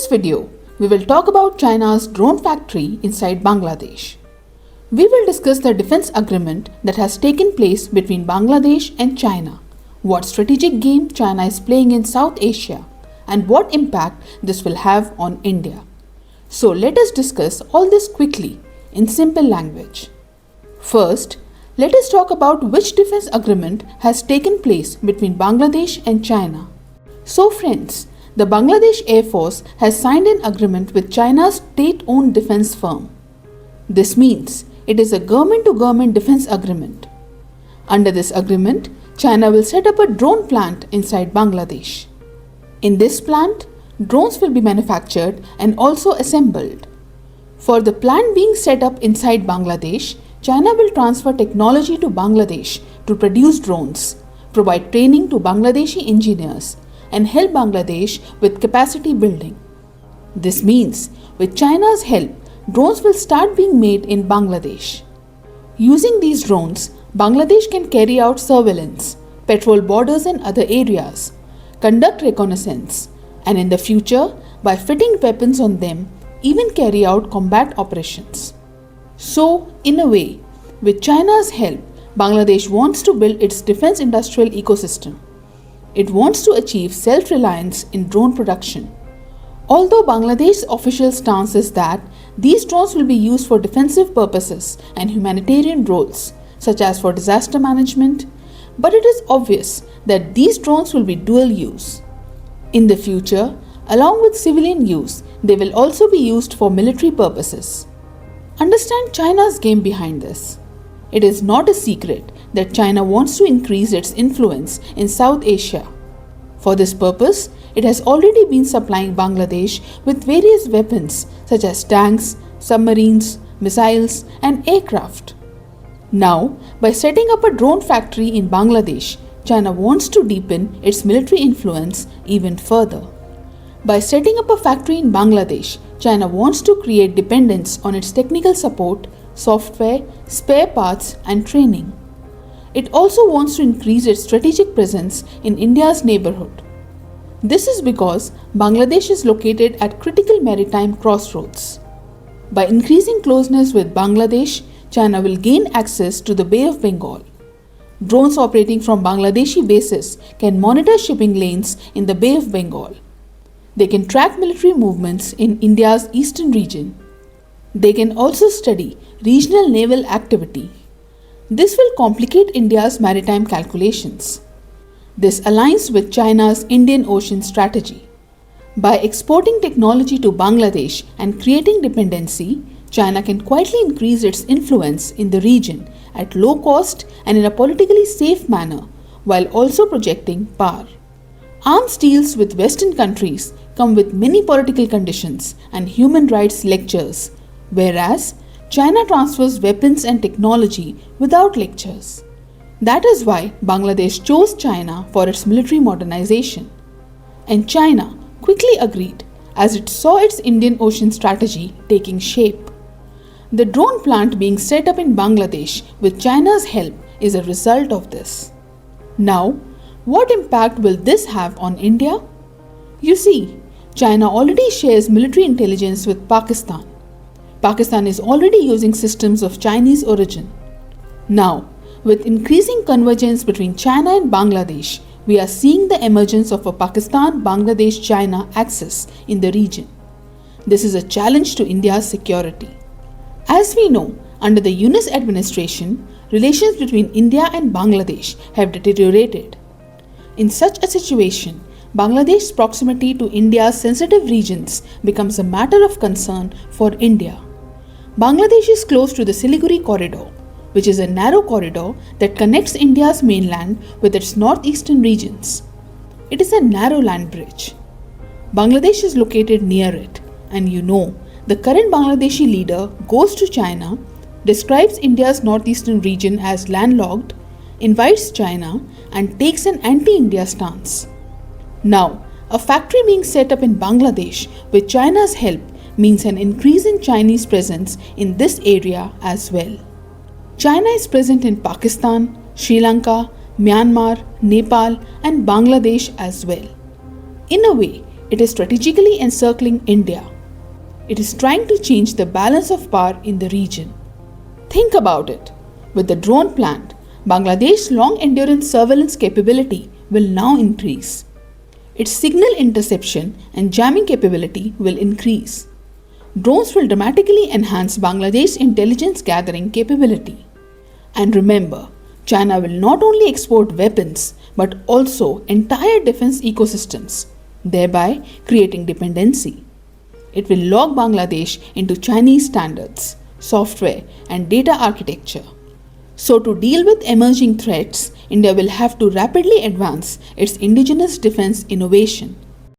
this video, we will talk about China's drone factory inside Bangladesh. We will discuss the defense agreement that has taken place between Bangladesh and China, what strategic game China is playing in South Asia, and what impact this will have on India. So let us discuss all this quickly in simple language. First, let us talk about which defense agreement has taken place between Bangladesh and China. So friends, the Bangladesh Air Force has signed an agreement with China's state-owned defense firm. This means it is a government-to-government defense agreement. Under this agreement, China will set up a drone plant inside Bangladesh. In this plant, drones will be manufactured and also assembled. For the plant being set up inside Bangladesh, China will transfer technology to Bangladesh to produce drones, provide training to Bangladeshi engineers, and help Bangladesh with capacity building. This means, with China's help, drones will start being made in Bangladesh. Using these drones, Bangladesh can carry out surveillance, patrol borders and other areas, conduct reconnaissance, and in the future, by fitting weapons on them, even carry out combat operations. So, in a way, with China's help, Bangladesh wants to build its defense industrial ecosystem. It wants to achieve self-reliance in drone production. Although Bangladesh's official stance is that these drones will be used for defensive purposes and humanitarian roles, such as for disaster management, but it is obvious that these drones will be dual use. In the future, along with civilian use, they will also be used for military purposes. Understand China's game behind this. It is not a secret that China wants to increase its influence in South Asia. For this purpose, it has already been supplying Bangladesh with various weapons such as tanks, submarines, missiles, and aircraft. Now, by setting up a drone factory in Bangladesh, China wants to deepen its military influence even further. By setting up a factory in Bangladesh, China wants to create dependence on its technical support, software, spare parts, and training. It also wants to increase its strategic presence in India's neighborhood. This is because Bangladesh is located at critical maritime crossroads. By increasing closeness with Bangladesh, China will gain access to the Bay of Bengal. Drones operating from Bangladeshi bases can monitor shipping lanes in the Bay of Bengal. They can track military movements in India's eastern region. They can also study regional naval activity. This will complicate India's maritime calculations. This aligns with China's Indian Ocean strategy. By exporting technology to Bangladesh and creating dependency, China can quietly increase its influence in the region at low cost and in a politically safe manner, while also projecting power. Arms deals with Western countries come with many political conditions and human rights lectures, whereas China transfers weapons and technology without lectures. That is why Bangladesh chose China for its military modernization. And China quickly agreed as it saw its Indian Ocean strategy taking shape. The drone plant being set up in Bangladesh with China's help is a result of this. Now, what impact will this have on India? You see, China already shares military intelligence with Pakistan. Pakistan is already using systems of Chinese origin. Now, with increasing convergence between China and Bangladesh, we are seeing the emergence of a Pakistan-Bangladesh-China axis in the region. This is a challenge to India's security. As we know, under the Yunus administration, relations between India and Bangladesh have deteriorated. In such a situation, Bangladesh's proximity to India's sensitive regions becomes a matter of concern for India. Bangladesh is close to the Siliguri corridor, which is a narrow corridor that connects India's mainland with its northeastern regions. It is a narrow land bridge. Bangladesh is located near it, and you know, the current Bangladeshi leader goes to China, describes India's northeastern region as landlocked, invites China, and takes an anti-India stance. Now, a factory being set up in Bangladesh with China's help means an increase in Chinese presence in this area as well. China is present in Pakistan, Sri Lanka, Myanmar, Nepal, and Bangladesh as well. In a way, It is strategically encircling India. It is trying to change the balance of power in the region. Think about it. With the drone plant, Bangladesh's long-endurance surveillance capability will now increase. Its signal interception and jamming capability will increase. Drones will dramatically enhance Bangladesh's intelligence gathering capability. And remember, China will not only export weapons but also entire defense ecosystems, thereby creating dependency. It will lock Bangladesh into Chinese standards, software, and data architecture. So, to deal with emerging threats, India will have to rapidly advance its indigenous defense innovation.